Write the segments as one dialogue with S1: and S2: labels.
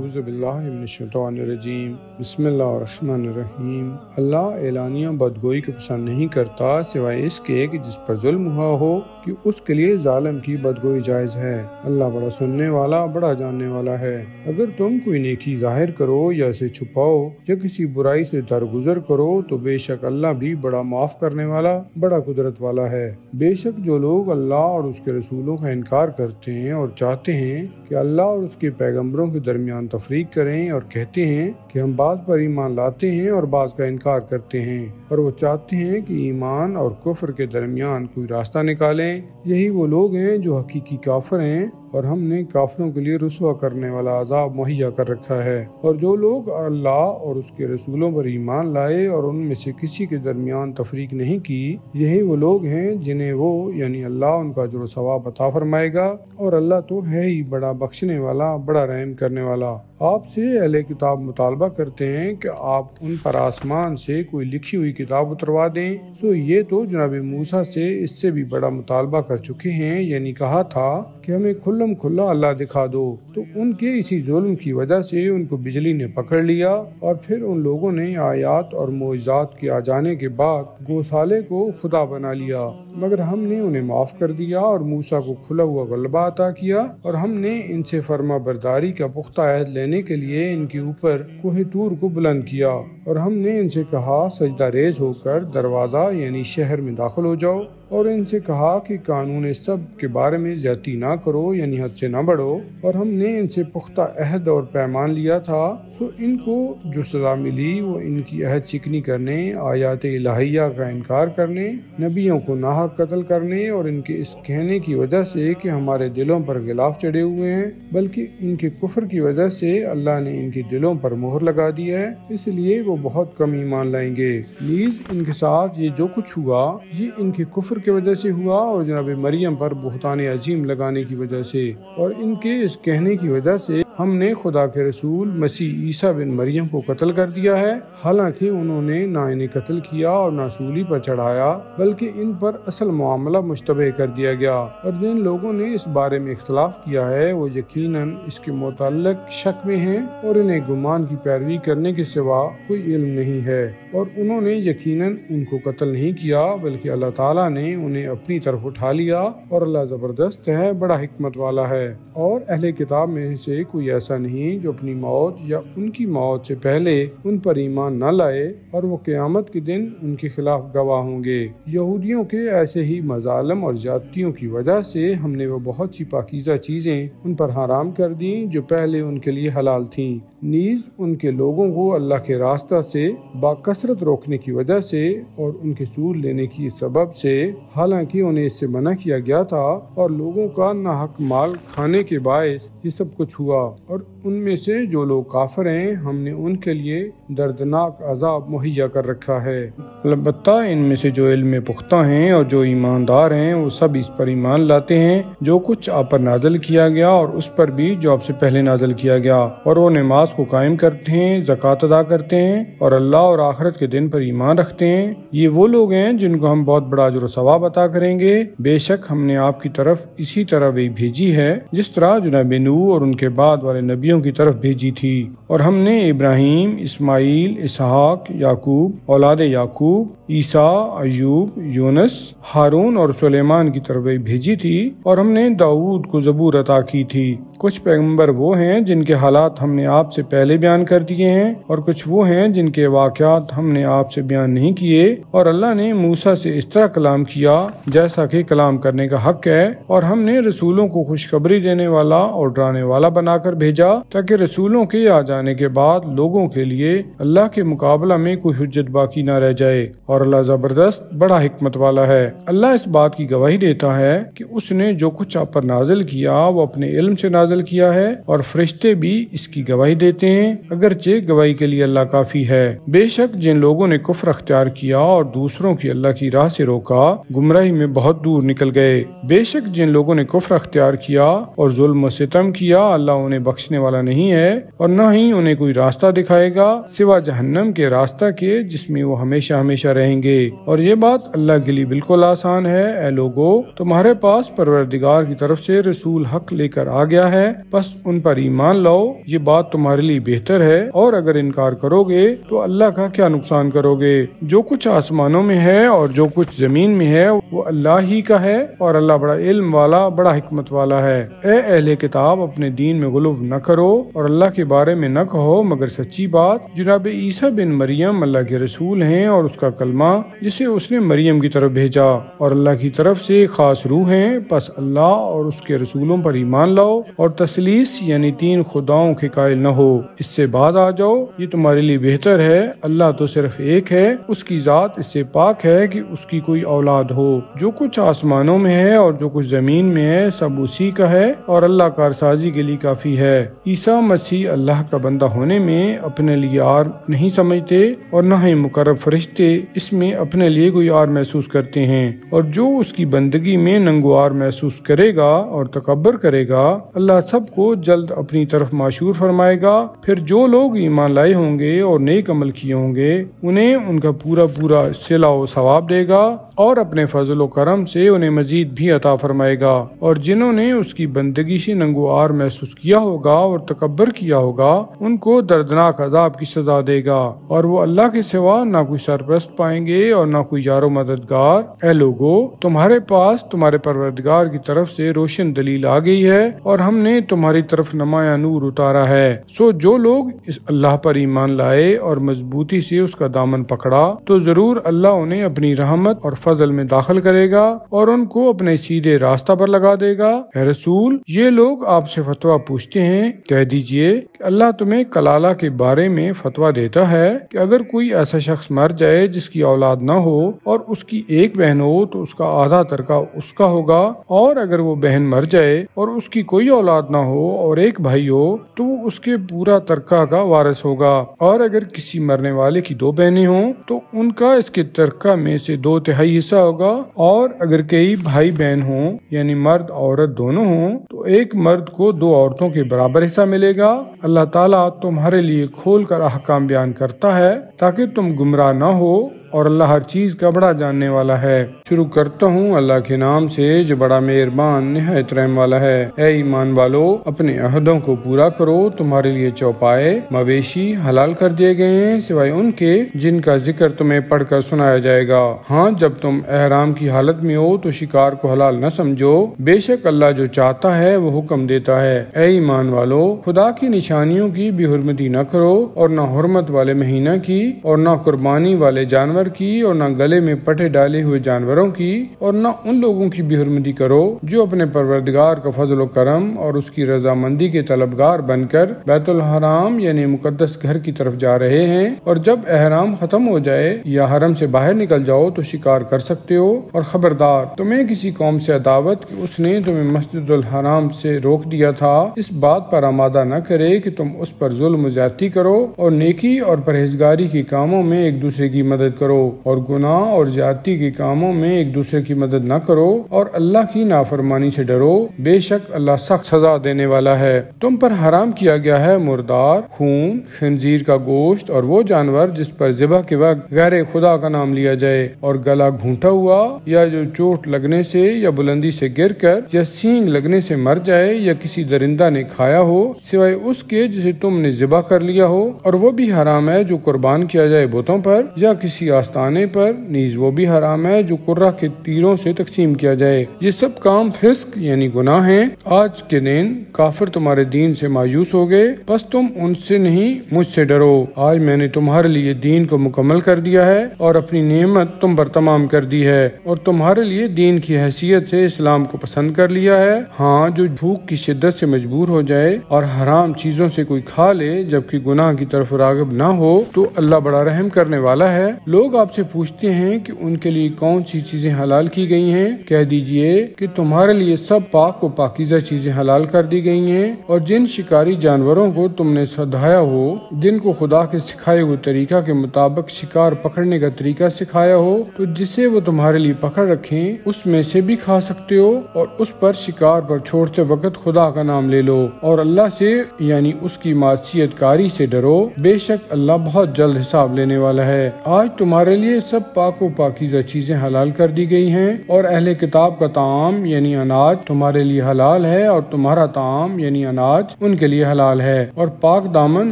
S1: اعوذ باللہ من الشیطان الرجیم بسم اللہ الرحمن الرحیم۔ اللہ اعلانیہ بدگوئی کو پسند نہیں کرتا سوائے اس کے کہ جس پر ظلم ہوا ہو کہ اس کے لیے ظالم کی بدگوئی جائز ہے۔ اللہ بڑا سننے والا بڑا جاننے والا ہے۔ اگر تم کوئی نیکی ظاہر کرو یا اسے چھپاؤ یا کسی برائی سے درگزر کرو تو بے شک اللہ بھی بڑا معاف کرنے والا بڑا قدرت والا ہے۔ بے شک جو لوگ اللہ اور اس کے رسولوں کا انکار کرتے ہیں اور چاہتے ہیں کہ اللہ اور اس کے پیغمبروں کے درمیان تفریق کریں اور کہتے ہیں کہ ہم بعض پر ایمان لاتے ہیں اور بعض کا انکار کرتے ہیں، اور وہ چاہتے ہیں کہ ایمان اور کفر کے درمیان کوئی راستہ نکالیں، یہی وہ لوگ ہیں جو حقیقی کافر ہیں، اور ہم نے کافروں کے لیے رسوا کرنے والا عذاب مہیا کر رکھا ہے۔ اور جو لوگ اللہ اور اس کے رسولوں پر ایمان لائے اور ان میں سے کسی کے درمیان تفریق نہیں کی، یہی وہ لوگ ہیں جنہیں وہ یعنی اللہ ان کا اجر و ثواب عطا فرمائے گا، اور اللہ تو ہے ہی بڑا بخشنے والا بڑا رحم کرنے والا۔ آپ سے اہل کتاب مطالبہ کرتے ہیں کہ آپ ان پر آسمان سے کوئی لکھی ہوئی کتاب اتروا دیں، تو یہ تو جناب موسیٰ سے اس سے بھی بڑا مطالبہ کر چکے ہیں، یعنی کہا تھا کہ ہمیں کھلم کھلا اللہ دکھا دو، تو ان کے اسی ظلم کی وجہ سے ان کو بجلی نے پکڑ لیا، اور پھر ان لوگوں نے آیات اور معجزات کے آ جانے کے بعد گوسالے کو خدا بنا لیا، مگر ہم نے انہیں معاف کر دیا اور موسیٰ کو کھلا ہوا غلبہ عطا کیا، اور ہم نے ان سے فرما برداری کا پختہ عہد لینے کے لیے ان کے اوپر کوہ طور کو بلند کیا، اور ہم نے ان سے کہا سجدہ ریز ہو کر دروازہ یعنی شہر میں داخل ہو جاؤ، اور ان سے کہا کہ قانون سب کے بارے میں زیادتی نہ کرو یعنی حد سے نہ بڑھو، اور ہم نے ان سے پختہ عہد اور پیمان لیا تھا، تو ان کو جو سزا ملی وہ ان کی عہد شکنی کرنے، آیات الہیہ کا انکار کرنے، نبیوں کو ناحق قتل کرنے، اور ان کے اس کہنے کی وجہ سے کہ ہمارے دلوں پر غلاف چڑھے ہوئے ہیں، بلکہ ان کے کفر کی وجہ سے اللہ نے ان کے دلوں پر مہر لگا دی ہے، اس لیے وہ بہت کم ایمان لائیں گے۔ نیز ان کے ساتھ یہ جو کچھ ہوا یہ ان کے کفر کی وجہ سے ہوا، اور جناب مریم پر بہتان عظیم لگانے کی وجہ سے، اور ان کے اس کہنے کی وجہ سے ہم نے خدا کے رسول مسیح عیسیٰ بن مریم کو قتل کر دیا ہے، حالانکہ انہوں نے نہ انہیں قتل کیا اور نہ سولی پر چڑھایا، بلکہ ان پر اصل معاملہ مشتبہ کر دیا گیا، اور جن لوگوں نے اس بارے میں اختلاف کیا ہے وہ یقیناً اس کے متعلق شک میں ہیں، اور انہیں گمان کی پیروی کرنے کے سوا کوئی علم نہیں ہے، اور انہوں نے یقیناً ان کو قتل نہیں کیا بلکہ اللہ تعالیٰ نے انہیں اپنی طرف اٹھا لیا، اور اللہ زبردست ہے بڑا حکمت والا ہے۔ اور اہل کتاب میں سے کوئی ایسا نہیں جو اپنی موت یا ان کی موت سے پہلے ان پر ایمان نہ لائے، اور وہ قیامت کے دن ان کے خلاف گواہ ہوں گے۔ یہودیوں کے ایسے ہی مظالم اور زیادتیوں کی وجہ سے ہم نے وہ بہت سی پاکیزہ چیزیں ان پر حرام کر دیں جو پہلے ان کے لیے حلال تھیں، نیز ان کے لوگوں کو اللہ کے راستہ سے باکثرت روکنے کی وجہ سے اور ان کے سود لینے کی سبب سے، حالانکہ انہیں اس سے منع کیا گیا تھا، اور لوگوں کا ناحق مال کھانے کے باعث یہ سب کچھ ہوا۔ اور ان میں سے جو لوگ کافر ہیں ہم نے ان کے لیے دردناک عذاب مہیا کر رکھا ہے۔ البتہ ان میں سے جو علم پختہ ہیں اور جو ایماندار ہیں وہ سب اس پر ایمان لاتے ہیں جو کچھ آپ پر نازل کیا گیا اور اس پر بھی جو آپ سے پہلے نازل کیا گیا، اور وہ نماز کو قائم کرتے ہیں، زکوٰۃ ادا کرتے ہیں، اور اللہ اور آخرت کے دن پر ایمان رکھتے ہیں، یہ وہ لوگ ہیں جن کو ہم بہت بڑا اجر و ثواب عطا کریں گے۔ بے شک ہم نے آپ کی طرف اسی طرح وہی بھیجی ہے جس طرح جناب نوح اور ان کے بعد والے نبیوں کی طرف بھیجی تھی، اور ہم نے ابراہیم، اسماعیل، اسحاق، یعقوب، اولاد یعقوب، عیسیٰ، ایوب، یونس، ہارون اور سلیمان کی طرف وہی بھیجی تھی، اور ہم نے داؤد کو زبور عطا کی تھی۔ کچھ پیغمبر وہ ہیں جن کے حالات ہم نے آپ سے پہلے بیان کر دیے ہیں، اور کچھ وہ ہیں جن کے واقعات ہم نے آپ سے بیان نہیں کیے، اور اللہ نے موسیٰ سے اس طرح کلام کیا جیسا کہ کلام کرنے کا حق ہے، اور ہم نے رسولوں کو خوشخبری دینے والا اور ڈرانے والا بنا کر بھیجا تاکہ رسولوں کے آ جانے کے بعد لوگوں کے لیے اللہ کے مقابلہ میں کوئی حجت باقی نہ رہ جائے، اور اللہ زبردست بڑا حکمت والا ہے۔ اللہ اس بات کی گواہی دیتا ہے کہ اس نے جو کچھ آپ پر نازل کیا وہ اپنے علم سے نازل کیا ہے، اور فرشتے بھی اس کی گواہی دیتے ہیں، اگرچہ گواہی کے لیے اللہ کافی ہے۔ بے شک جن لوگوں نے کفر اختیار کیا اور دوسروں کی اللہ کی راہ سے روکا، گمراہی میں بہت دور نکل گئے۔ بے شک جن لوگوں نے کفر اختیار کیا اور ظلم و ستم کیا، اللہ انہیں بخشنے والا نہیں ہے اور نہ ہی انہیں کوئی راستہ دکھائے گا سوا جہنم کے راستہ کے، جس میں وہ ہمیشہ ہمیشہ رہیں گے، اور یہ بات اللہ کے لیے بالکل آسان ہے۔ اے لوگو، تمہارے پاس پروردگار کی طرف سے رسول حق لے کر آ گیا ہے، بس ان پر ایمان لاؤ، یہ بات تمہارے لیے بہتر ہے، اور اگر انکار کرو گے تو اللہ کا کیا نقصان کرو گے؟ جو کچھ آسمانوں میں ہے اور جو کچھ زمین میں ہے وہ اللہ ہی کا ہے، اور اللہ بڑا علم والا، بڑا حکمت والا ہے۔ اے اہل کتاب، اپنے دین میں غلو نہ کرو اور اللہ کے بارے میں نہ کہو مگر سچی بات۔ جناب عیسیٰ بن مریم اللہ کے رسول ہیں اور اس کا کلمہ جسے اس نے مریم کی طرف بھیجا، اور اللہ کی طرف سے ایک خاص روح ہیں، پس اللہ اور اس کے رسولوں پر ایمان لاؤ اور تثلیث یعنی تین خداؤں کے قائل نہ ہو، اس سے باز آ جاؤ، یہ تمہارے لیے بہتر ہے۔ اللہ تو صرف ایک ہے، اس کی ذات اس سے پاک ہے کہ اس کی کوئی اولاد ہو۔ جو کچھ آسمانوں میں ہے اور جو کچھ زمین میں ہے سب اسی کا ہے، اور اللہ کارسازی کے لیے کافی ہے۔ عیسیٰ مسیح اللہ کا بندہ ہونے میں اپنے لیے آر نہیں سمجھتے، اور نہ ہی مقرب فرشتے اس میں اپنے لیے کوئی آر محسوس کرتے ہیں، اور جو اس کی بندگی میں ننگوار محسوس کرے گا اور تکبر کرے گا، اللہ سب کو جلد اپنی طرف معشور فرمائے گا۔ پھر جو لوگ ایمان لائے ہوں گے اور نیک عمل کیے ہوں گے انہیں ان کا پورا پورا صلہ و ثواب دے گا، اور اپنے فضل و کرم سے انہیں مزید بھی عطا فرمائے گا، اور جنہوں نے اس کی بندگی سے ننگوار محسوس کیا ہوگا اور تکبر کیا ہوگا ان کو دردناک عذاب کی سزا دے گا، اور وہ اللہ کے سوا نہ کوئی سرپرست پائیں گے اور نہ کوئی یار و مددگار۔ اے لوگو، تمہارے پاس تمہارے پروردگار کی طرف سے روشن دلیل آ گئی ہے، اور ہم نے تمہاری طرف نمایاں نور اتارا ہے، سو جو لوگ اس اللہ پر ایمان لائے اور مضبوطی سے اس کا دامن پکڑا تو ضرور اللہ انہیں اپنی رحمت اور فضل میں داخل کرے گا اور ان کو اپنے سیدھے راستہ پر لگا دے گا۔ اے رسول، یہ لوگ آپ سے فتویٰ پوچھتے ہیں، کہہ دیجئے کہ اللہ تمہیں کلالہ کے بارے میں فتویٰ دیتا ہے کہ اگر کوئی ایسا شخص مر جائے جس کی اولاد نہ ہو اور اس کی ایک بہن ہو تو اس کا آدھا ترکہ اس کا ہوگا، اور اگر وہ بہن مر جائے اور اس کی کوئی اولاد نہ ہو اور ایک بھائی ہو تو وہ اس کے پورا ترکہ کا وارث ہوگا، اور اگر کسی مرنے والے کی دو بہنیں ہوں تو ان کا اس کے ترکہ میں سے 2/3 حصہ ہوگا، اور اگر کئی بھائی بہن ہوں یعنی مرد عورت دونوں ہوں تو ایک مرد کو 2 عورتوں کے برابر حصہ ملے گا۔ اللہ تعالیٰ تمہارے لیے کھول کر احکام بیان کرتا ہے تاکہ تم گمراہ نہ ہو، اور اللہ ہر چیز کا بڑا جاننے والا ہے۔ شروع کرتا ہوں اللہ کے نام سے جو بڑا مہربان نہایت رحم والا ہے۔ اے ایمان والو، اپنے عہدوں کو پورا کرو، تمہارے لیے چوپائے مویشی حلال کر دیے گئے ہیں سوائے ان کے جن کا ذکر تمہیں پڑھ کر سنایا جائے گا۔ ہاں، جب تم احرام کی حالت میں ہو تو شکار کو حلال نہ سمجھو، بے شک اللہ جو چاہتا ہے وہ حکم دیتا ہے۔ اے ایمان والو، خدا کی نشانیوں کی بے حرمتی نہ کرو، اور نہ حرمت والے مہینہ کی، اور نہ قربانی والے جانور کی، اور نہ گلے میں پٹے ڈالے ہوئے جانوروں کی، اور نہ ان لوگوں کی بے حرمتی کرو جو اپنے پروردگار کا فضل و کرم اور اس کی رضامندی کے طلبگار بن کر بیت الحرام یعنی مقدس گھر کی طرف جا رہے ہیں، اور جب احرام ختم ہو جائے یا حرم سے باہر نکل جاؤ تو شکار کر سکتے ہو۔ اور خبردار، تمہیں کسی قوم سے عداوت کہ اس نے تمہیں مسجد الحرام سے روک دیا تھا اس بات پر آمادہ نہ کرے کہ تم اس پر ظلم و زیادتی کرو، اور نیکی اور پرہیزگاری کے کاموں میں ایک دوسرے کی مدد کرو، اور گناہ اور زیادتی کے کاموں میں ایک دوسرے کی مدد نہ کرو، اور اللہ کی نافرمانی سے ڈرو، بے شک اللہ سخت سزا دینے والا ہے۔ تم پر حرام کیا گیا ہے مردار، خون، خنزیر کا گوشت، اور وہ جانور جس پر ذبح کے وقت غیر خدا کا نام لیا جائے، اور گلا گھونٹا ہوا، یا جو چوٹ لگنے سے یا بلندی سے گر کر یا سینگ لگنے سے مر جائے، یا کسی درندہ نے کھایا ہو سوائے اس کے جسے تم نے ذبح کر لیا ہو، اور وہ بھی حرام ہے جو قربان کیا جائے بتوں پر یا کسی آستانے پر، نیز وہ بھی حرام ہے جو قرہ کے تیروں سے تقسیم کیا جائے۔ یہ سب کام فسق یعنی گناہ ہیں۔ آج کے دن کافر تمہارے دین سے مایوس ہو گئے، بس تم ان سے نہیں مجھ سے ڈرو۔ آج میں نے تمہارے لیے دین کو مکمل کر دیا ہے اور اپنی نعمت تم پر تمام کر دی ہے، اور تمہارے لیے دین کی حیثیت سے اسلام کو پسند کر لیا ہے۔ ہاں، جو بھوک کی شدت سے مجبور ہو جائے اور حرام چیزوں سے کوئی کھا لے جبکہ گناہ کی طرف راغب نہ ہو تو اللہ بڑا رحم کرنے والا ہے۔ لوگ لوگ آپ سے پوچھتے ہیں کہ ان کے لیے کون سی چیزیں حلال کی گئی ہیں، کہہ دیجئے کہ تمہارے لیے سب پاک و پاکیزہ چیزیں حلال کر دی گئی ہیں، اور جن شکاری جانوروں کو تم نے سدھایا ہو، جن کو خدا کے سکھائے ہوئے طریقہ کے مطابق شکار پکڑنے کا طریقہ سکھایا ہو، تو جسے وہ تمہارے لیے پکڑ رکھیں اس میں سے بھی کھا سکتے ہو، اور اس پر شکار پر چھوڑتے وقت خدا کا نام لے لو، اور اللہ سے یعنی اس کی معصیت کاری سے ڈرو، بے شک اللہ بہت جلد حساب لینے والا ہے۔ آج تمہارے لیے سب پاک و پاکیزہ چیزیں حلال کر دی گئی ہیں، اور اہل کتاب کا طعام یعنی اناج تمہارے لیے حلال ہے، اور تمہارا طعام یعنی اناج ان کے لیے حلال ہے، اور پاک دامن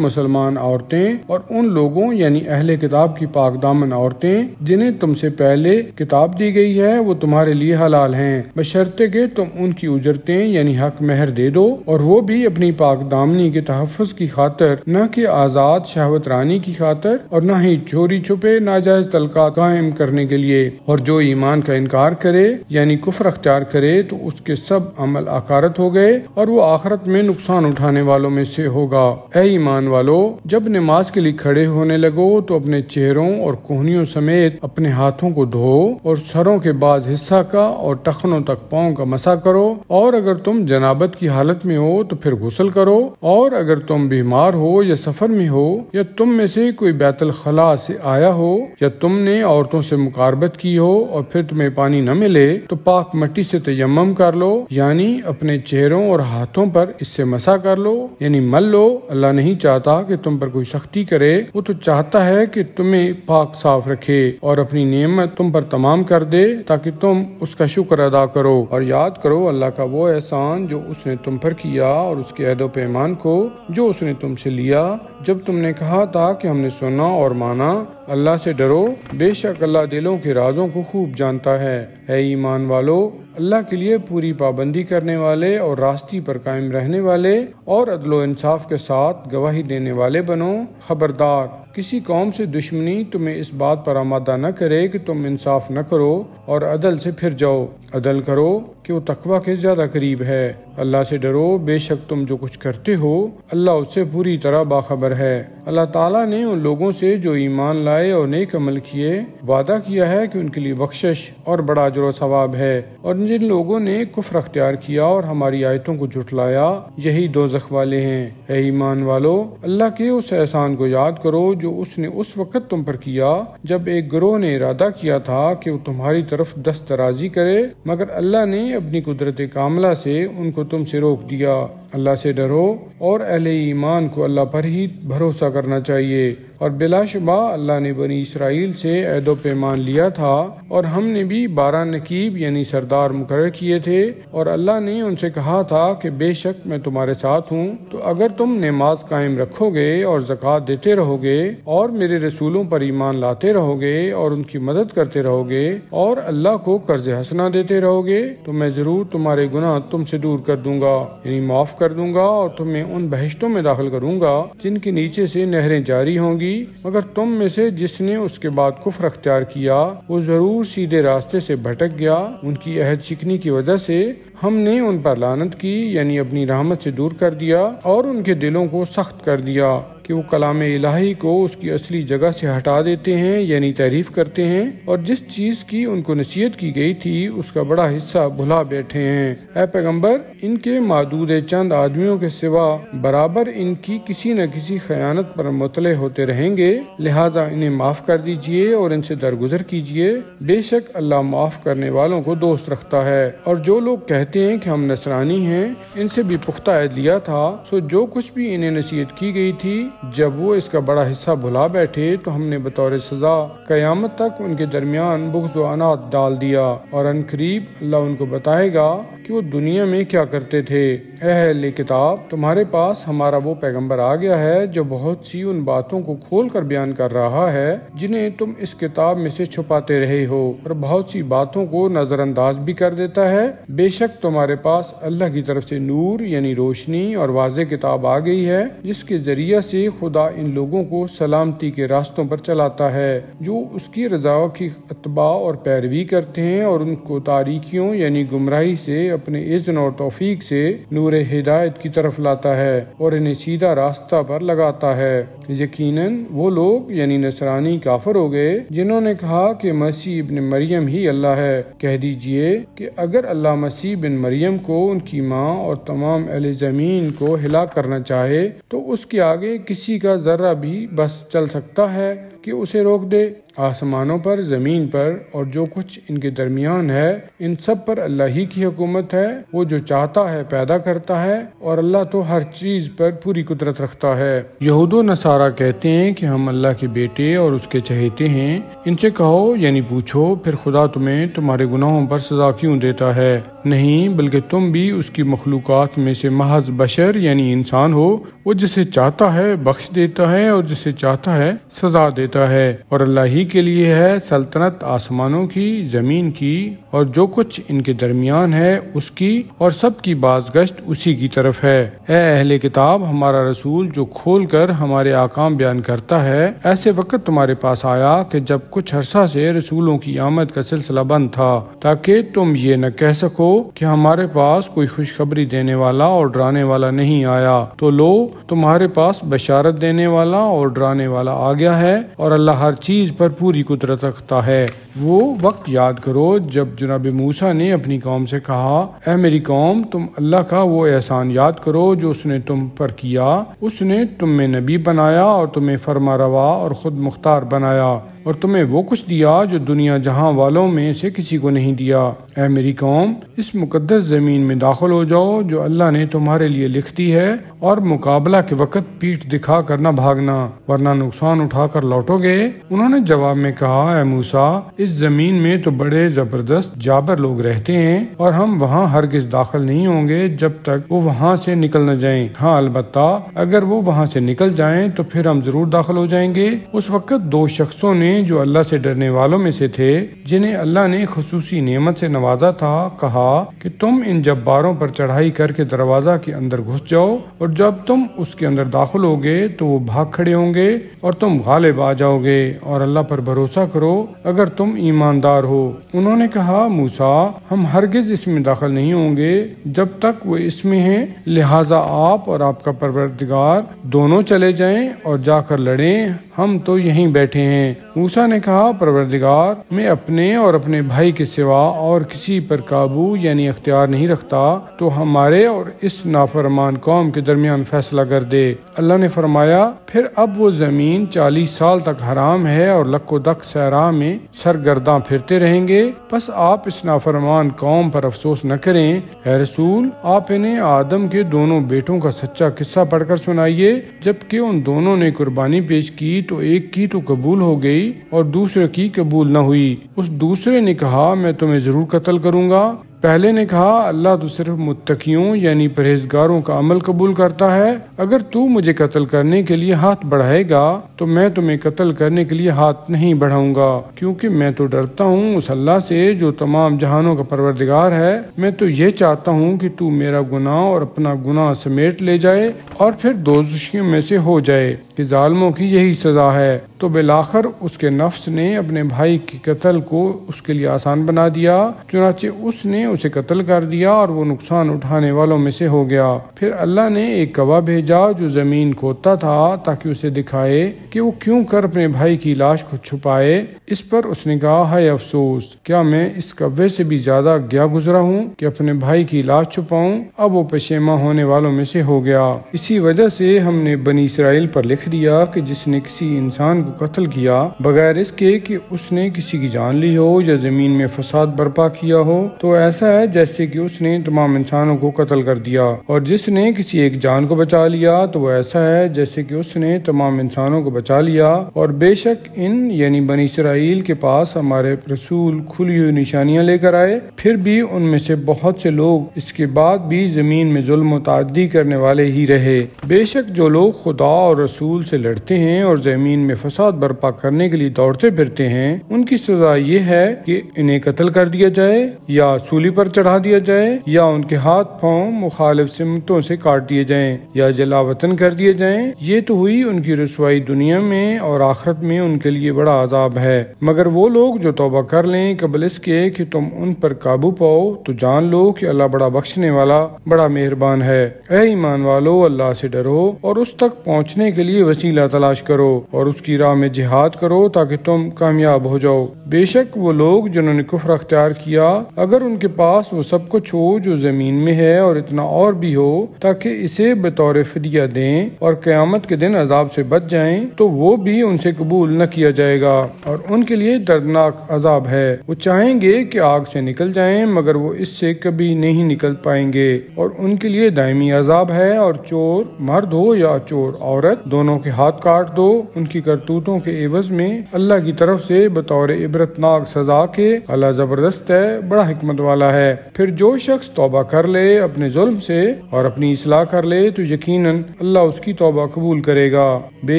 S1: مسلمان عورتیں اور ان لوگوں یعنی اہل کتاب کی پاک دامن عورتیں جنہیں تم سے پہلے کتاب دی گئی ہے وہ تمہارے لیے حلال ہیں، بشرطے کہ تم ان کی اجرتیں یعنی حق مہر دے دو، اور وہ بھی اپنی پاک دامنی کے تحفظ کی خاطر، نہ کہ آزاد شہوت رانی کی خاطر، اور نہ ہی چوری چھپے ناجائز تعلقات قائم کرنے کے لیے۔ اور جو ایمان کا انکار کرے یعنی کفر اختیار کرے تو اس کے سب عمل آخرت ہو گئے، اور وہ آخرت میں نقصان اٹھانے والوں میں سے ہوگا۔ اے ایمان والو، جب نماز کے لیے کھڑے ہونے لگو تو اپنے چہروں اور کوہنیوں سمیت اپنے ہاتھوں کو دھو، اور سروں کے بعض حصہ کا اور ٹخنوں تک پاؤں کا مسح کرو، اور اگر تم جنابت کی حالت میں ہو تو پھر غسل کرو، اور اگر تم بیمار ہو یا سفر میں ہو، یا تم میں سے کوئی بیت الخلاء سے آیا ہو، یا تم نے عورتوں سے مقاربت کی ہو اور پھر تمہیں پانی نہ ملے، تو پاک مٹی سے تیمم کر لو، یعنی اپنے چہروں اور ہاتھوں پر اس سے مسح کر لو، یعنی مل لو۔ اللہ نہیں چاہتا کہ تم پر کوئی سختی کرے، وہ تو چاہتا ہے کہ تمہیں پاک صاف رکھے اور اپنی نعمت تم پر تمام کر دے تاکہ تم اس کا شکر ادا کرو، اور یاد کرو اللہ کا وہ احسان جو اس نے تم پر کیا، اور اس کے عہد و پیمان کو جو اس نے تم سے لیا جب تم نے کہا تھا کہ ہم نے سنا اور مانا۔ اللہ سے ڈرو، بے شک اللہ دلوں کے رازوں کو خوب جانتا ہے۔ اے ایمان والو، اللہ کے لیے پوری پابندی کرنے والے اور راستی پر قائم رہنے والے اور عدل و انصاف کے ساتھ گواہی دینے والے بنو۔ خبردار، کسی قوم سے دشمنی تمہیں اس بات پر آمادہ نہ کرے کہ تم انصاف نہ کرو اور عدل سے پھر جاؤ۔ عدل کرو کہ وہ تقوی کے زیادہ قریب ہے۔ اللہ سے ڈرو، بے شک تم جو کچھ کرتے ہو اللہ اس سے پوری طرح باخبر ہے۔ اللہ تعالیٰ نے ان لوگوں سے جو ایمان لائے اور نیک عمل کیے وعدہ کیا ہے کہ ان کے لیے بخشش اور بڑا اجر و ثواب ہے، اور جن لوگوں نے کفر اختیار کیا اور ہماری آیتوں کو جھٹلایا یہی دوزخ والے ہیں۔ اے ایمان والو، اللہ کے اس احسان کو یاد کرو جو اس نے اس وقت تم پر کیا جب ایک گروہ نے ارادہ کیا تھا کہ وہ تمہاری طرف دست درازی کرے، مگر اللہ نے اپنی قدرت کاملہ سے ان کو تم سے روک دیا۔ اللہ سے ڈرو، اور اہل ایمان کو اللہ پر ہی بھروسہ کرنا چاہیے، اور بلا شبہ اللہ نے بنی اسرائیل سے عہد و پیمان لیا تھا، اور ہم نے بھی 12 نقیب یعنی سردار مقرر کیے تھے، اور اللہ نے ان سے کہا تھا کہ بے شک میں تمہارے ساتھ ہوں، تو اگر تم نماز قائم رکھو گے اور زکوٰۃ دیتے رہو گے اور میرے رسولوں پر ایمان لاتے رہو گے اور ان کی مدد کرتے رہو گے اور اللہ کو قرض حسنہ دیتے رہو گے، تو میں ضرور تمہارے گناہ تم سے دور کر دوں گا، یعنی معاف کر دوں گا، اور تمہیں ان بہشتوں میں داخل کروں گا جن کے نیچے سے نہریں جاری ہوں گی۔ مگر تم میں سے جس نے اس کے بعد کفر اختیار کیا وہ ضرور سیدھے راستے سے بھٹک گیا۔ ان کی عہد شکنی کی وجہ سے ہم نے ان پر لعنت کی، یعنی اپنی رحمت سے دور کر دیا، اور ان کے دلوں کو سخت کر دیا کہ وہ کلام الہی کو اس کی اصلی جگہ سے ہٹا دیتے ہیں، یعنی تحریف کرتے ہیں، اور جس چیز کی ان کو نصیحت کی گئی تھی اس کا بڑا حصہ بھلا بیٹھے ہیں۔ اے پیغمبر، ان کے معدود چند آدمیوں کے سوا برابر ان کی کسی نہ کسی خیانت پر مطلع ہوتے رہیں گے، لہٰذا انہیں معاف کر دیجئے اور ان سے درگزر کیجئے، بے شک اللہ معاف کرنے والوں کو دوست رکھتا ہے۔ اور جو لوگ کہتے ہیں کہ ہم نصرانی ہیں، ان سے بھی پختہ عہد لیا تھا، سو جو کچھ بھی انہیں نصیحت کی گئی تھی جب وہ اس کا بڑا حصہ بھلا بیٹھے تو ہم نے بطور سزا قیامت تک ان کے درمیان بغض و عناد ڈال دیا، اور ان قریب اللہ ان کو بتائے گا کہ وہ دنیا میں کیا کرتے تھے۔ اے اہل کتاب، تمہارے پاس ہمارا وہ پیغمبر آ گیا ہے جو بہت سی ان باتوں کو کھول کر بیان کر رہا ہے جنہیں تم اس کتاب میں سے چھپاتے رہے ہو، اور بہت سی باتوں کو نظر انداز بھی کر دیتا ہے۔ بے شک تمہارے پاس اللہ کی طرف سے نور یعنی روشنی اور واضح کتاب آ گئی ہے، جس کے ذریعے سے خدا ان لوگوں کو سلامتی کے راستوں پر چلاتا ہے جو اس کی رضا کی اتباع اور پیروی کرتے ہیں، اور ان کو تاریکیوں یعنی گمراہی سے اپنے اذن اور توفیق سے نور ہدایت کی طرف لاتا ہے اور انہیں سیدھا راستہ پر لگاتا ہے۔ یقیناً وہ لوگ یعنی نصرانی کافر ہو گئے جنہوں نے کہا کہ مسیح ابن مریم ہی اللہ ہے۔ کہہ دیجئے کہ اگر اللہ مسیح بن مریم کو، ان کی ماں اور تمام اہل زمین کو ہلاک کرنا چاہے تو اس کے آگے کسی کا ذرہ بھی بس چل سکتا ہے کہ اسے روک دے؟ آسمانوں پر، زمین پر اور جو کچھ ان کے درمیان ہے، ان سب پر اللہ ہی کی حکومت ہے۔ وہ جو چاہتا ہے پیدا کرتا ہے، اور اللہ تو ہر چیز پر پوری قدرت رکھتا ہے۔ یہود و نصارہ کہتے ہیں کہ ہم اللہ کے بیٹے اور اس کے چہیتے ہیں۔ ان سے کہو یعنی پوچھو، پھر خدا تمہیں تمہارے گناہوں پر سزا کیوں دیتا ہے؟ نہیں، بلکہ تم بھی اس کی مخلوقات میں سے محض بشر یعنی انسان ہو۔ وہ جسے چاہتا ہے بخش دیتا ہے اور جسے چاہتا ہے سزا دیتا ہے، اور اللہ ہی کے لیے ہے سلطنت آسمانوں کی، زمین کی اور جو کچھ ان کے درمیان ہے اس کی، اور سب کی بازگشت اسی کی طرف ہے۔ اے اہل کتاب، ہمارا رسول جو کھول کر ہمارے احکام بیان کرتا ہے، ایسے وقت تمہارے پاس آیا کہ جب کچھ عرصہ سے رسولوں کی آمد کا سلسلہ بند تھا، تاکہ تم یہ نہ کہہ سکو کہ ہمارے پاس کوئی خوشخبری دینے والا اور ڈرانے والا نہیں آیا۔ تو لو، تمہارے پاس بشارت دینے والا اور ڈرانے والا آ گیا ہے، اور اللہ ہر چیز پر پوری قدرت رکھتا ہے۔ وہ وقت یاد کرو جب جناب موسیٰ نے اپنی قوم سے کہا، اے میری قوم، تم اللہ کا وہ احسان یاد کرو جو اس نے تم پر کیا۔ اس نے تم میں نبی بنایا اور تمہیں فرما روا اور خود مختار بنایا، اور تمہیں وہ کچھ دیا جو دنیا جہاں والوں میں سے کسی کو نہیں دیا۔ اے میری قوم، اس مقدس زمین میں داخل ہو جاؤ جو اللہ نے تمہارے لیے لکھ دی ہے، اور مقابلہ کے وقت پیٹھ دکھا کر نہ بھاگنا، ورنہ نقصان اٹھا کر لوٹو گے۔ انہوں نے جواب میں کہا، اے موسیٰ، اس زمین میں تو بڑے زبردست جابر لوگ رہتے ہیں، اور ہم وہاں ہرگز داخل نہیں ہوں گے جب تک وہ وہاں سے نکل نہ جائیں۔ ہاں، البتہ اگر وہ وہاں سے نکل جائیں تو پھر ہم ضرور داخل ہو جائیں گے۔ اس وقت دو شخصوں نے جو اللہ سے ڈرنے والوں میں سے تھے، جنہیں اللہ نے خصوصی نعمت سے نوازا تھا، کہا کہ تم ان جباروں پر چڑھائی کر کے دروازہ کے اندر گھس جاؤ، اور جب تم اس کے اندر داخل ہوگے تو وہ بھاگ کھڑے ہوں گے اور تم غالب آ جاؤ گے، اور اللہ پر بھروسہ کرو اگر تم ایماندار ہو۔ انہوں نے کہا، موسیٰ، ہم ہرگز اس میں داخل نہیں ہوں گے جب تک وہ اس میں ہیں، لہٰذا آپ اور آپ کا پروردگار دونوں چلے جائیں اور جا کر لڑیں، ہم تو یہیں بیٹھے ہیں۔ موسیٰ نے کہا، پروردگار، میں اپنے اور اپنے بھائی کے سوا اور کسی پر قابو یعنی اختیار نہیں رکھتا، تو ہمارے اور اس نافرمان قوم کے درمیان فیصلہ کر دے۔ اللہ نے فرمایا، پھر اب وہ زمین 40 سال تک حرام ہے اور لک و دک صحرا میں سرگرداں پھرتے رہیں گے، پس آپ اس نافرمان قوم پر افسوس نہ کریں۔ اے رسول، آپ انہیں آدم کے دونوں بیٹوں کا سچا قصہ پڑھ کر سنائیے۔ جبکہ ان دونوں نے قربانی پیش کی تو ایک کی تو قبول ہو گئی اور دوسرے کی قبول نہ ہوئی۔ اس دوسرے نے کہا، میں تمہیں ضرور قتل کروں گا۔ پہلے نے کہا، اللہ تو صرف متقیوں یعنی پرہیزگاروں کا عمل قبول کرتا ہے۔ اگر تو مجھے قتل کرنے کے لیے ہاتھ بڑھائے گا تو میں تمہیں قتل کرنے کے لیے ہاتھ نہیں بڑھاؤں گا، کیونکہ میں تو ڈرتا ہوں اس اللہ سے جو تمام جہانوں کا پروردگار ہے۔ میں تو یہ چاہتا ہوں کہ تو میرا گناہ اور اپنا گناہ سمیٹ لے جائے اور پھر دوزخیوں میں سے ہو جائے، کہ ظالموں کی یہی سزا ہے۔ تو بالآخر اس کے نفس نے اپنے بھائی کے قتل کو اس کے لیے آسان بنا دیا، چنانچہ اس نے اسے قتل کر دیا اور وہ نقصان اٹھانے والوں میں سے ہو گیا۔ پھر اللہ نے ایک گواہ بھیجا جو زمین کھودتا تھا تاکہ اسے دکھائے کہ وہ کیوں کر اپنے بھائی کی لاش کو چھپائے۔ اس پر اس نے کہا، ہائے افسوس، کیا میں اس کوے سے بھی زیادہ گیا گزرا ہوں کہ اپنے بھائی کی لاش چھپاؤں؟ اب وہ پشیماں ہونے والوں میں سے ہو گیا۔ اسی وجہ سے ہم نے بنی اسرائیل پر لکھ دیا کہ جس نے کسی انسان کو قتل کیا بغیر اس کے کہ اس نے کسی کی جان لی ہو یا زمین میں فساد برپا کیا ہو، تو ایسا ہے جیسے کہ اس نے تمام انسانوں کو قتل کر دیا، اور جس نے کسی ایک جان کو بچا لیا تو وہ ایسا ہے جیسے کہ اس نے تمام انسانوں کو بچا لیا۔ اور بے شک ان یعنی بنی اسرائیل کے پاس ہمارے رسول کھلی ہوئی نشانیاں لے کر آئے، پھر بھی ان میں سے بہت سے لوگ اس کے بعد بھی زمین میں ظلم و تعدی کرنے والے ہی رہے۔ بے شک جو لوگ خدا اور رسول سے لڑتے ہیں اور زمین میں فساد برپا کرنے کے لیے دوڑتے پھرتے ہیں، ان کی سزا یہ ہے کہ انہیں قتل کر دیا جائے یا سولی سولی پر چڑھا دیا جائے یا ان کے ہاتھ پاؤں مخالف سمتوں سے کاٹ دیے جائیں یا جلا وطن کر دیے جائیں۔ یہ تو ہوئی ان کی رسوائی دنیا میں، اور آخرت میں ان کے لیے بڑا عذاب ہے۔ مگر وہ لوگ جو توبہ کر لیں قبل اس کے کہ تم ان پر قابو پاؤ تو جان لو کہ اللہ بڑا بخشنے والا، بڑا مہربان ہے۔ اے ایمان والو، اللہ سے ڈرو اور اس تک پہنچنے کے لیے وسیلہ تلاش کرو اور اس کی راہ میں جہاد کرو تاکہ تم کامیاب ہو جاؤ۔ بے شک وہ لوگ جنہوں نے کفر اختیار کیا، اگر ان کے پاس وہ سب کچھ ہو جو زمین میں ہے اور اتنا اور بھی ہو تاکہ اسے بطور فدیہ دیں اور قیامت کے دن عذاب سے بچ جائیں، تو وہ بھی ان سے قبول نہ کیا جائے گا اور ان کے لیے دردناک عذاب ہے۔ وہ چاہیں گے کہ آگ سے نکل جائیں مگر وہ اس سے کبھی نہیں نکل پائیں گے، اور ان کے لیے دائمی عذاب ہے۔ اور چور مرد ہو یا چور عورت، دونوں کے ہاتھ کاٹ دو ان کی کرتوتوں کے عوض میں اللہ کی طرف سے بطور عبرتناک سزا کے۔ اللہ زبردست ہے، بڑا حکمت والا ہے۔ پھر جو شخص توبہ کر لے اپنے ظلم سے اور اپنی اصلاح کر لے تو یقیناً اللہ اس کی توبہ قبول کرے گا۔ بے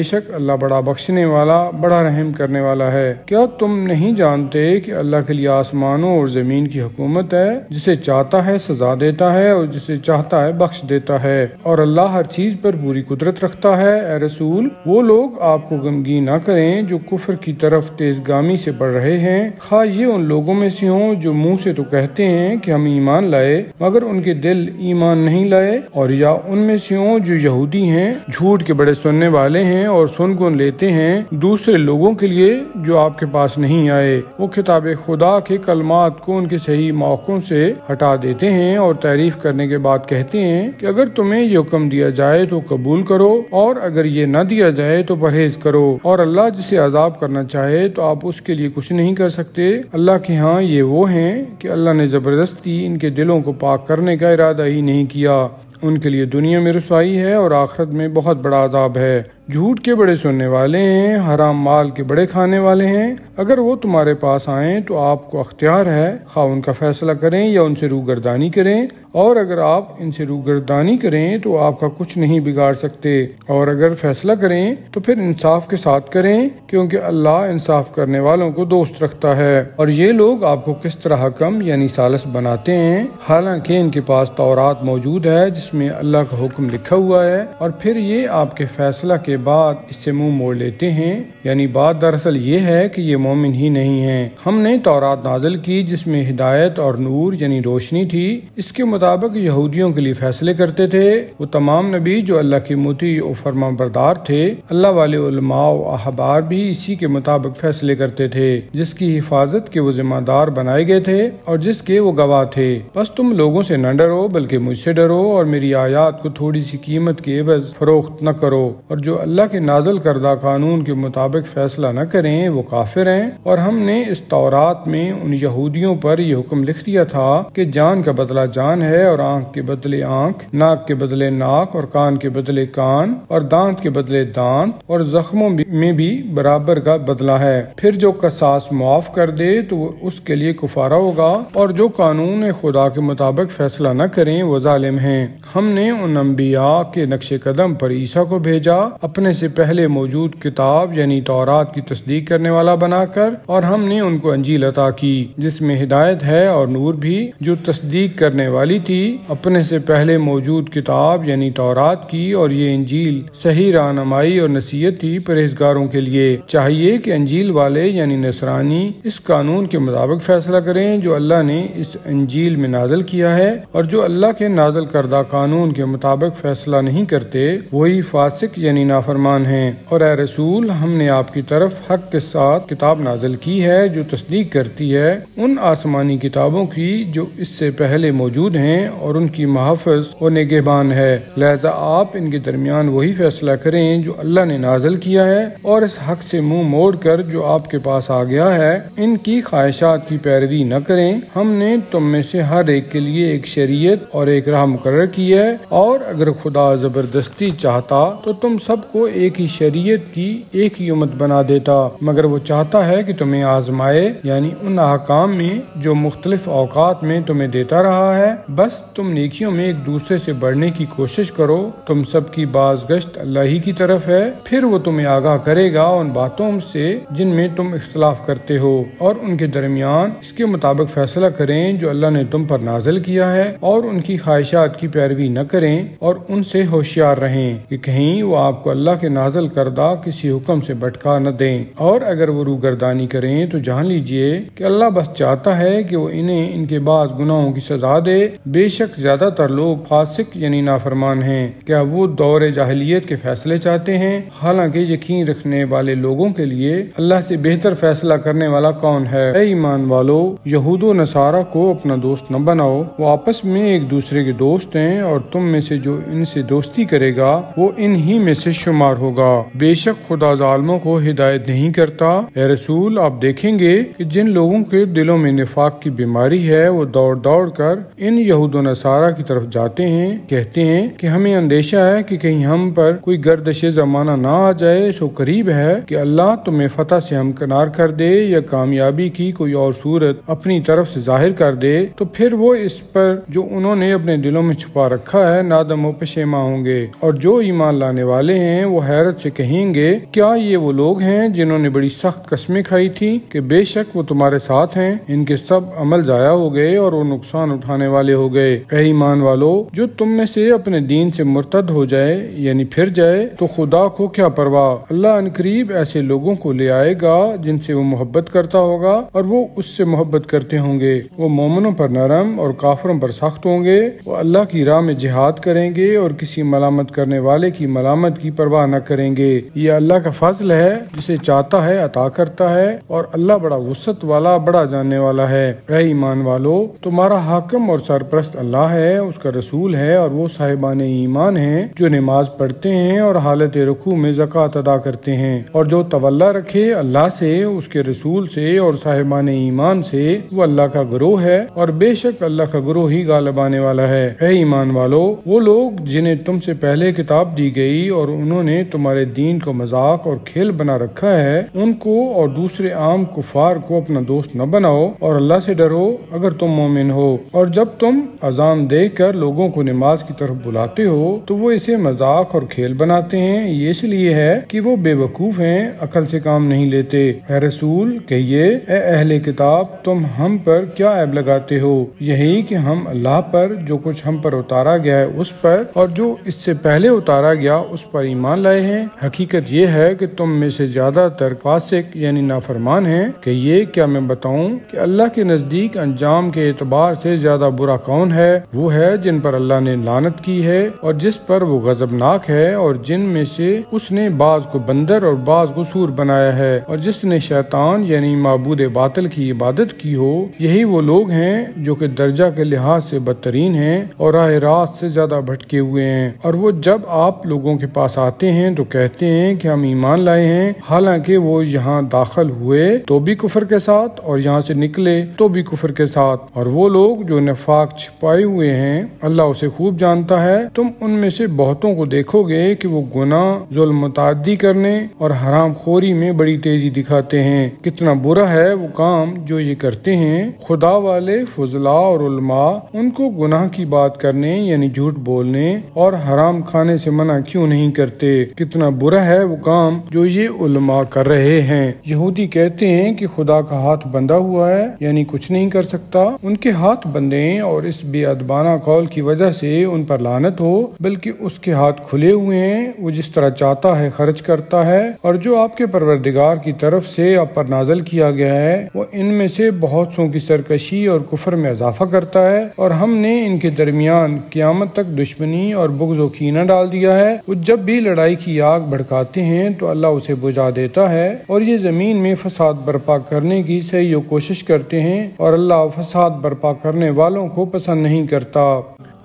S1: شک اللہ بڑا بخشنے والا، بڑا رحم کرنے والا ہے۔ کیا تم نہیں جانتے کہ اللہ کے لیے آسمانوں اور زمین کی حکومت ہے؟ جسے چاہتا ہے سزا دیتا ہے اور جسے چاہتا ہے بخش دیتا ہے، اور اللہ ہر چیز پر پوری قدرت رکھتا ہے۔ اے رسول، وہ لوگ آپ کو غمگین نہ کریں جو کفر کی طرف تیز گامی سے بڑھ رہے ہیں، خواہ یہ ان لوگوں میں سے ہوں جو منہ سے تو کہتے ہیں کہ ہم ایمان لائے مگر ان کے دل ایمان نہیں لائے، اور یا ان میں سے ہوں جو یہودی ہیں، جھوٹ کے بڑے سننے والے ہیں اور سن گن لیتے ہیں دوسرے لوگوں کے لیے جو آپ کے پاس نہیں آئے۔ وہ کتاب خدا کے کلمات کو ان کے صحیح موقعوں سے ہٹا دیتے ہیں اور تعریف کرنے کے بعد کہتے ہیں کہ اگر تمہیں یہ حکم دیا جائے تو قبول کرو اور اگر یہ نہ دیا جائے تو پرہیز کرو، اور اللہ جسے عذاب کرنا چاہے تو آپ اس کے لیے کچھ نہیں کر سکتے۔ اللہ کے ہاں یہ وہ ہیں کہ اللہ نے زبردستی ان کے دلوں کو پاک کرنے کا ارادہ ہی نہیں کیا۔ ان کے لیے دنیا میں رسوائی ہے اور آخرت میں بہت بڑا عذاب ہے۔ جھوٹ کے بڑے سننے والے ہیں، حرام مال کے بڑے کھانے والے ہیں۔ اگر وہ تمہارے پاس آئیں تو آپ کو اختیار ہے، خواہ ان کا فیصلہ کریں یا ان سے روگردانی کریں، اور اگر آپ ان سے روگردانی کریں تو آپ کا کچھ نہیں بگاڑ سکتے، اور اگر فیصلہ کریں تو پھر انصاف کے ساتھ کریں کیونکہ اللہ انصاف کرنے والوں کو دوست رکھتا ہے۔ اور یہ لوگ آپ کو کس طرح حکم یعنی ثالث بناتے ہیں، حالانکہ ان کے پاس تورات موجود ہے جس میں اللہ کا حکم لکھا ہوا ہے، اور پھر یہ آپ کے فیصلہ کے بعد اس سے منہ موڑ لیتے ہیں۔ یعنی بات دراصل یہ ہے کہ یہ مومن ہی نہیں ہیں۔ ہم نے تورات نازل کی جس میں ہدایت اور نور یعنی روشنی تھی، اس کے مطابق یہودیوں کے لیے فیصلے کرتے تھے۔ وہ تمام نبی جو اللہ کے مطیع و فرما بردار تھے، اللہ والے علماء و احبار بھی اسی کے مطابق فیصلے کرتے تھے جس کی حفاظت کے وہ ذمہ دار بنائے گئے تھے اور جس کے وہ گواہ تھے۔ بس تم لوگوں سے نہ ڈرو بلکہ مجھ سے ڈرو، اور میری آیات کو تھوڑی سی قیمت کے عوض فروخت نہ کرو، اور جو اللہ کے نازل کردہ قانون کے مطابق فیصلہ نہ کریں وہ کافر ہیں۔ اور ہم نے اس تورات میں ان یہودیوں پر یہ حکم لکھ دیا تھا کہ جان کا بدلہ جان ہے، اور آنکھ کے بدلے آنکھ، ناک کے بدلے ناک، اور کان کے بدلے کان، اور دانت کے بدلے دانت، اور زخموں میں بھی برابر کا بدلہ ہے۔ پھر جو قصاص معاف کر دے تو وہ اس کے لیے کفارہ ہوگا، اور جو قانون خدا کے مطابق فیصلہ نہ کریں وہ ظالم ہیں۔ ہم نے ان انبیاء کے نقش قدم پر عیسیٰ کو بھیجا اپنے سے پہلے موجود کتاب یعنی تورات کی تصدیق کرنے والا بنا کر، اور ہم نے ان کو انجیل عطا کی جس میں ہدایت ہے اور نور بھی، جو تصدیق کرنے والی تھی اپنے سے پہلے موجود کتاب یعنی تورات کی، اور یہ انجیل صحیح رہنمائی اور نصیحت تھی پرہیزگاروں کے لیے۔ چاہیے کہ انجیل والے یعنی نصرانی اس قانون کے مطابق فیصلہ کریں جو اللہ نے اس انجیل میں نازل کیا ہے، اور جو اللہ کے نازل کردہ قانون کے مطابق فیصلہ نہیں کرتے وہی فاسق یعنی نافرمان ہیں۔ اور اے رسول، ہم نے آپ کی طرف حق کے ساتھ کتاب نازل کی ہے جو تصدیق کرتی ہے ان آسمانی کتابوں کی جو اس سے پہلے موجود ہیں، اور ان کی محافظ و نگہبان ہے۔ لہذا آپ ان کے درمیان وہی فیصلہ کریں جو اللہ نے نازل کیا ہے، اور اس حق سے منہ موڑ کر جو آپ کے پاس آ گیا ہے ان کی خواہشات کی پیروی نہ کریں۔ ہم نے تم میں سے ہر ایک کے لیے ایک شریعت اور ایک راہ مقرر کی ہے، اور اگر خدا زبردستی چاہتا تو تم سب کو ایک ہی شریعت کی ایک ہی امت بنا دیتا، مگر وہ چاہتا ہے کہ تمہیں آزمائے، یعنی ان احکام میں جو مختلف اوقات میں تمہیں دیتا رہا ہے۔ بس تم نیکیوں میں ایک دوسرے سے بڑھنے کی کوشش کرو، تم سب کی بازگشت اللہ ہی کی طرف ہے، پھر وہ تمہیں آگاہ کرے گا ان باتوں سے جن میں تم اختلاف کرتے ہو، اور ان کے درمیان اس کے مطابق فیصلہ کریں جو اللہ نے تم پر نازل کیا ہے، اور ان کی خواہشات کی پیروی نہ کریں اور ان سے ہوشیار رہیں کہ کہیں وہ آپ کو اللہ کے نازل کردہ کسی حکم سے بھٹکا نہ دیں، اور اگر وہ روگردانی کریں تو جان لیجئے کہ اللہ بس چاہتا ہے کہ وہ انہیں ان کے بعض گناہوں کی سزا دے۔ بے شک زیادہ تر لوگ فاسق یعنی نافرمان ہیں۔ کیا وہ دور جاہلیت کے فیصلے چاہتے ہیں؟ حالانکہ یقین رکھنے والے لوگوں کے لیے اللہ سے بہتر فیصلہ کرنے والا کون ہے؟ اے ایمان والو، یہود و نصارہ کو اپنا دوست نہ بناؤ، وہ آپس میں ایک دوسرے کے دوست ہیں، اور تم میں سے جو ان سے دوستی کرے گا وہ ان ہی میں سے شمار ہوگا۔ بے شک خدا ظالموں کو ہدایت نہیں کرتا۔ اے رسول، آپ دیکھیں گے کہ جن لوگوں کے دلوں میں نفاق کی بیماری ہے وہ دوڑ دوڑ کر ان یہود و نصارہ کی طرف جاتے ہیں، کہتے ہیں کہ ہمیں اندیشہ ہے کہ کہیں ہم پر کوئی گردش زمانہ نہ آ جائے، سو قریب ہے کہ اللہ تمہیں فتح سے ہمکنار کر دے یا کامیابی کی کوئی اور صورت اپنی طرف سے ظاہر کر دے، تو پھر وہ اس پر جو انہوں نے اپنے دلوں میں چھپا رکھا ہے نادم و پشیماں ہوں گے۔ اور جو ایمان لانے والے ہیں وہ حیرت سے کہیں گے، کیا یہ وہ لوگ ہیں جنہوں نے بڑی سخت قسمیں کھائی تھی کہ بے شک وہ تمہارے ساتھ ہیں، ان کے سب عمل ضائع ہو گئے اور وہ نقصان اٹھانے والے ہو گئے۔ اے ایمان والو، جو تم میں سے اپنے دین سے مرتد ہو جائے یعنی پھر جائے تو خدا کو کیا پرواہ، اللہ ان قریب ایسے لوگوں کو لے آئے گا جن سے وہ محبت کرتا ہوگا اور وہ اس سے محبت کرتے ہوں گے۔ وہ مومنوں پر نرم اور کافروں پر سخت ہوں گے۔ وہ اللہ کی راہ میں جہاد کریں گے اور کسی ملامت کرنے والے کی ملامت کی پرواہ نہ کریں گے۔ یہ اللہ کا فضل ہے، جسے چاہتا ہے عطا کرتا ہے، اور اللہ بڑا وسعت والا، بڑا جاننے والا ہے۔ اے ایمان والو، تمہارا حاکم اور سرپرست اللہ ہے، اس کا رسول ہے، اور وہ صاحبان ایمان ہیں جو نماز پڑھتے ہیں اور حالت رکوع میں زکوٰۃ ادا کرتے ہیں، اور جو تولا رکھے اللہ سے، اس کے رسول سے اور صاحبان ایمان سے، وہ اللہ کا گروہ ہے، اور بے شک اللہ کا گروہ ہی غالب آنے والا ہے۔ اے ایمان والو، وہ لوگ جنہیں تم سے پہلے کتاب دی گئی اور انہوں نے تمہارے دین کو مذاق اور کھیل بنا رکھا ہے، ان کو اور دوسرے عام کفار کو اپنا دوست نہ بناؤ، اور اللہ سے ڈرو اگر تم مومن ہو۔ اور جب تم اذان دے کر لوگوں کو نماز کی طرف بلاتے ہو تو وہ اسے مذاق اور کھیل بناتے ہیں، یہ اس لیے ہے کہ وہ بے وقوف ہیں، عقل سے کام نہیں لیتے۔ اے رسول کہیے، اے اہل کتاب، تم ہم پر کیا عیب لگاتے ہو؟ یہی کہ ہم اللہ پر جو کچھ ہم پر اتارا گیا ہے اس پر، اور جو اس سے پہلے اتارا گیا اس پر ایمان لائے ہیں۔ حقیقت یہ ہے کہ تم میں سے زیادہ تر فاسق یعنی نافرمان ہیں۔ کہ یہ کیا میں بتاؤں کہ اللہ کے نزدیک انجام کے اعتبار سے زیادہ برا کون ہے؟ وہ ہے جن پر اللہ نے لعنت کی ہے اور جس پر وہ غضبناک ہے، اور جن میں سے اس نے بعض کو بندر اور بعض کو سور بنایا ہے، اور جس نے شیطان یعنی معبود باطل کی عبادت کی ہو۔ یہی وہ لوگ ہیں جو کہ درجہ کے لحاظ سے بدترین ہیں اور راہ راست سے زیادہ بھٹکے ہوئے ہیں۔ اور وہ جب آپ لوگوں کے پاس آتے ہیں تو کہتے ہیں کہ ہم ایمان لائے ہیں، حالانکہ وہ یہاں داخل ہوئے تو بھی کفر کے ساتھ اور یہاں سے نکلے تو بھی کفر کے ساتھ۔ اور وہ لوگ جو نفاق چھپائے ہوئے ہیں اللہ اسے خوب جانتا ہے۔ تم ان میں سے بہتوں کو دیکھو گے کہ وہ گناہ، ظلم، متعدی کرنے اور حرام خوری میں بڑی تیزی دکھاتے ہیں۔ کتنا برا ہے وہ کام جو یہ کرتے ہیں۔ خدا والے فضلاء اور علماء ان کو گناہ کی بات کرنے یعنی جھوٹ بولنے اور حرام کھانے سے منع کیوں نہیں کرتے؟ کتنا برا ہے وہ کام جو یہ علماء کر رہے ہیں۔ یہودی کہتے ہیں کہ خدا کا ہاتھ بندھا ہوا ہے یعنی کچھ نہیں کر سکتا۔ ان کے ہاتھ بندھے اور اس بے ادبانہ قول کی وجہ سے ان پر لعنت ہو، بلکہ اس کے ہاتھ کھلے ہوئے ہیں، وہ جس طرح چاہتا ہے خرچ کرتا ہے، اور جو آپ کے پروردگار کی طرف سے آپ پر نازل کیا گیا ہے وہ ان میں سے بہت سوں کی سرکشی اور کفر میں اضافہ کرتا ہے، اور ہم نے ان کے درمیان قیامت تک دشمنی اور بغض و کینہ ڈال دیا ہے۔ وہ جب بھی لڑائی کی آگ بھڑکاتے ہیں تو اللہ اسے بجھا دیتا ہے، اور یہ زمین میں فساد برپا کرنے کی صحیح کوشش کرتے ہیں، اور اللہ فساد برپا کرنے والوں کو پسند نہیں کرتا۔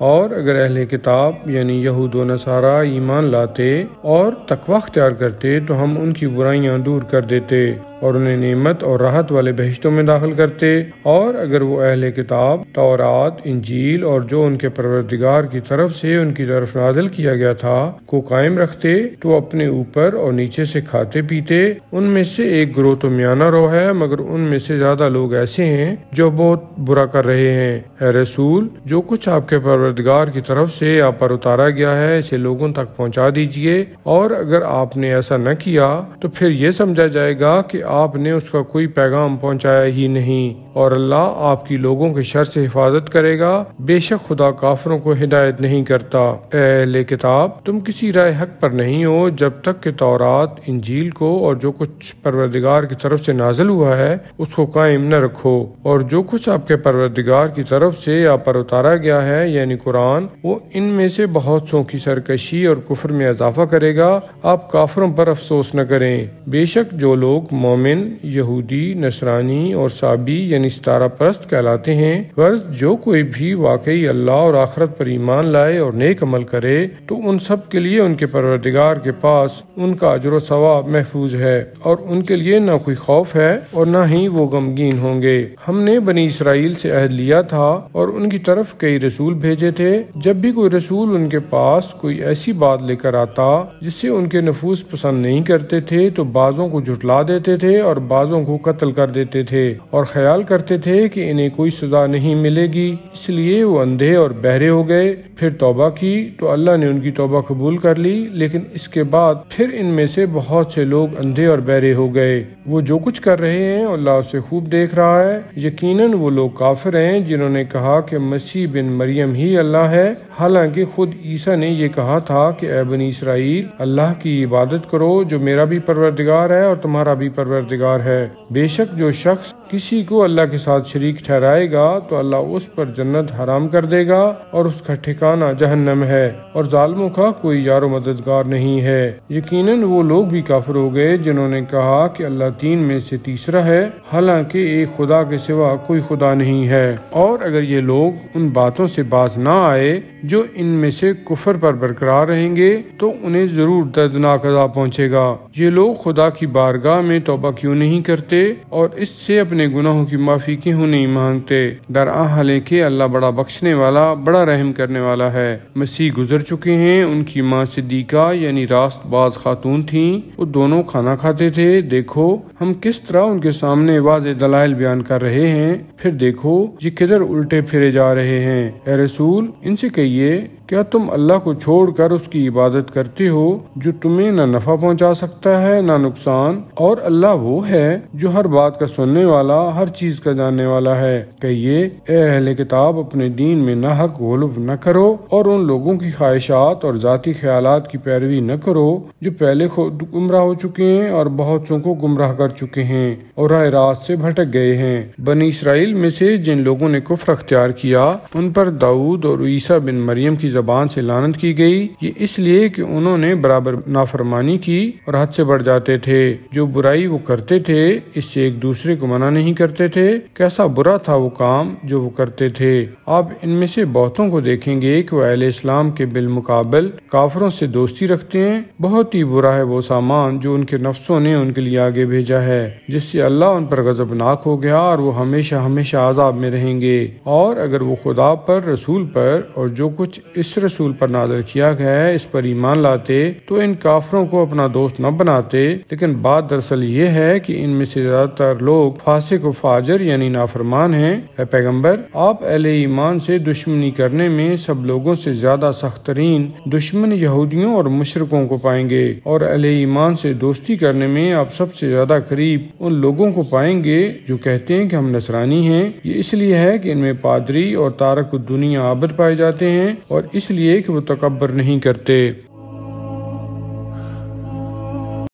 S1: اور اگر اہل کتاب یعنی یہود و نصارہ ایمان لاتے اور تقوی اختیار کرتے تو ہم ان کی برائیاں دور کر دیتے اور انہیں نعمت اور راحت والے بہشتوں میں داخل کرتے، اور اگر وہ اہل کتاب تورات، انجیل اور جو ان کے پروردگار کی طرف سے ان کی طرف نازل کیا گیا تھا کو قائم رکھتے تو اپنے اوپر اور نیچے سے کھاتے پیتے۔ ان میں سے ایک گروہ تو میانہ رو ہے، مگر ان میں سے زیادہ لوگ ایسے ہیں جو بہت برا کر رہے ہیں۔ اے رسول، جو کچھ آپ کے پروردگار کی طرف سے آپ پر اتارا گیا ہے اسے لوگوں تک پہنچا دیجئے، اور اگر آپ نے ایسا نہ کیا تو پھر یہ سمجھا جائے گا کہ آپ نے اس کا کوئی پیغام پہنچایا ہی نہیں، اور اللہ آپ کی لوگوں کے شر سے حفاظت کرے گا۔ بے شک خدا کافروں کو ہدایت نہیں کرتا۔ اے اہل کتاب، تم کسی رائے حق پر نہیں ہو جب تک کہ تورات، انجیل کو اور جو کچھ پروردگار کی طرف سے نازل ہوا ہے اس کو قائم نہ رکھو، اور جو کچھ آپ کے پروردگار کی طرف سے آپ پر اتارا گیا ہے یعنی قرآن، وہ ان میں سے بہت سو کی سرکشی اور کفر میں اضافہ کرے گا۔ آپ کافروں پر افسوس نہ کریں۔ بے شک جو لوگ مومن، یہودی، نصرانی اور صابی یعنی ستارہ پرست کہلاتے ہیں، غرض جو کوئی بھی واقعی اللہ اور آخرت پر ایمان لائے اور نیک عمل کرے تو ان سب کے لیے ان کے پروردگار کے پاس ان کا اجر و ثواب محفوظ ہے، اور ان کے لیے نہ کوئی خوف ہے اور نہ ہی وہ غمگین ہوں گے۔ ہم نے بنی اسرائیل سے عہد لیا تھا اور ان کی طرف کئی رسول بھیجے تھے۔ جب بھی کوئی رسول ان کے پاس کوئی ایسی بات لے کر آتا جس سے ان کے نفوس پسند نہیں کرتے تھے تو بعضوں کو جھٹلا دیتے تھے اور بعضوں کو قتل کر دیتے تھے، اور خیال کرتے تھے کہ انہیں کوئی سزا نہیں ملے گی، اس لیے وہ اندھے اور بہرے ہو گئے۔ پھر توبہ کی تو اللہ نے ان کی توبہ قبول کر لی، لیکن اس کے بعد پھر ان میں سے بہت سے لوگ اندھے اور بہرے ہو گئے۔ وہ جو کچھ کر رہے ہیں اللہ اسے خوب دیکھ رہا ہے۔ یقیناً وہ لوگ کافر ہیں جنہوں نے کہا کہ مسیح بن مریم ہی اللہ ہے، حالانکہ خود عیسیٰ نے یہ کہا تھا کہ اے بنی اسرائیل، اللہ کی عبادت کرو جو میرا بھی پروردگار ہے اور تمہارا بھی پروردگار ہے۔ بے شک جو شخص کسی کو اللہ کے ساتھ شریک ٹھہرائے گا تو اللہ اس پر جنت حرام کر دے گا اور اس کا ٹھکانہ جہنم ہے، اور ظالموں کا کوئی یار و مددگار نہیں ہے۔ یقیناً وہ لوگ بھی کافر ہو گئے جنہوں نے کہا کہ اللہ تین میں سے تیسرا ہے، حالانکہ ایک خدا کے سوا کوئی خدا نہیں ہے۔ اور اگر یہ لوگ ان باتوں سے باز نہ آئے جو ان میں سے کفر پر برقرار رہیں گے تو انہیں ضرور دردناک عذاب پہنچے گا۔ یہ لوگ خدا کی بارگاہ میں توبہ کیوں نہیں کرتے اور اس سے اپنے گناہوں کی معافی کیوں نہیں مانگتے؟ درحال کہ اللہ بڑا بخشنے والا، بڑا رحم کرنے والا ہے۔ مسیح گزر چکے ہیں، ان کی ماں صدیقہ یعنی راست باز خاتون تھیں، وہ دونوں کھانا کھاتے تھے۔ دیکھو ہم کس طرح ان کے سامنے واضح دلائل بیان کر رہے ہیں، پھر دیکھو یہ کدھر الٹے پھرے جا رہے ہیں۔ اے رسول، ان سے کہیے کیا تم اللہ کو چھوڑ کر اس کی عبادت کرتے ہو جو تمہیں نہ نفع پہنچا سکتا ہے نہ نقصان، اور اللہ وہ ہے جو ہر بات کا سننے والا، ہر چیز کا جاننے والا ہے۔ کہیے اے اہل کتاب، اپنے دین میں نہ حق غلو نہ کرو اور ان لوگوں کی خواہشات اور ذاتی خیالات کی پیروی نہ کرو جو پہلے خود گمراہ ہو چکے ہیں اور بہت سو کو گمراہ کر چکے ہیں اور راہ راست سے بھٹک گئے ہیں۔ بنی اسرائیل میں سے جن لوگوں نے کفر اختیار کیا ان پر داؤد اور عیسیٰ بن مریم کی زبان سے لعنت کی گئی، یہ اس لیے کہ انہوں نے برابر نافرمانی کی اور حد سے بڑھ جاتے تھے۔ جو برائی وہ کرتے تھے اس سے ایک دوسرے کو منع نہیں کرتے تھے۔ کیسا برا تھا وہ کام جو وہ کرتے تھے۔ آپ ان میں سے بہتوں کو دیکھیں گے کہ وہ اہل اسلام کے بالمقابل کافروں سے دوستی رکھتے ہیں۔ بہت ہی برا ہے وہ سامان جو ان کے نفسوں نے ان کے لیے آگے بھیجا ہے، جس سے اللہ ان پر غضبناک ہو گیا اور وہ ہمیشہ ہمیشہ عذاب میں رہیں گے۔ اور اگر وہ خدا پر، رسول پر اور جو کچھ اس رسول پر نازل کیا گیا ہے اس پر ایمان لاتے تو ان کافروں کو اپنا دوست نہ بناتے، لیکن بات دراصل یہ ہے کہ ان میں سے زیادہ تر لوگ فاسق و فاجر یعنی نافرمان ہیں۔ اے پیغمبر، آپ اہل ایمان سے دشمنی کرنے میں سب لوگوں سے زیادہ سخت ترین دشمن یہودیوں اور مشرکوں کو پائیں گے، اور اہل ایمان سے دوستی کرنے میں آپ سب سے زیادہ قریب ان لوگوں کو پائیں گے جو کہتے ہیں کہ ہم نصرانی ہیں۔ یہ اس لیے ہے کہ ان میں پادری اور تارک الدنیا عابد پائے جاتے ہیں، اور اس لیے کہ وہ تکبر نہیں کرتے۔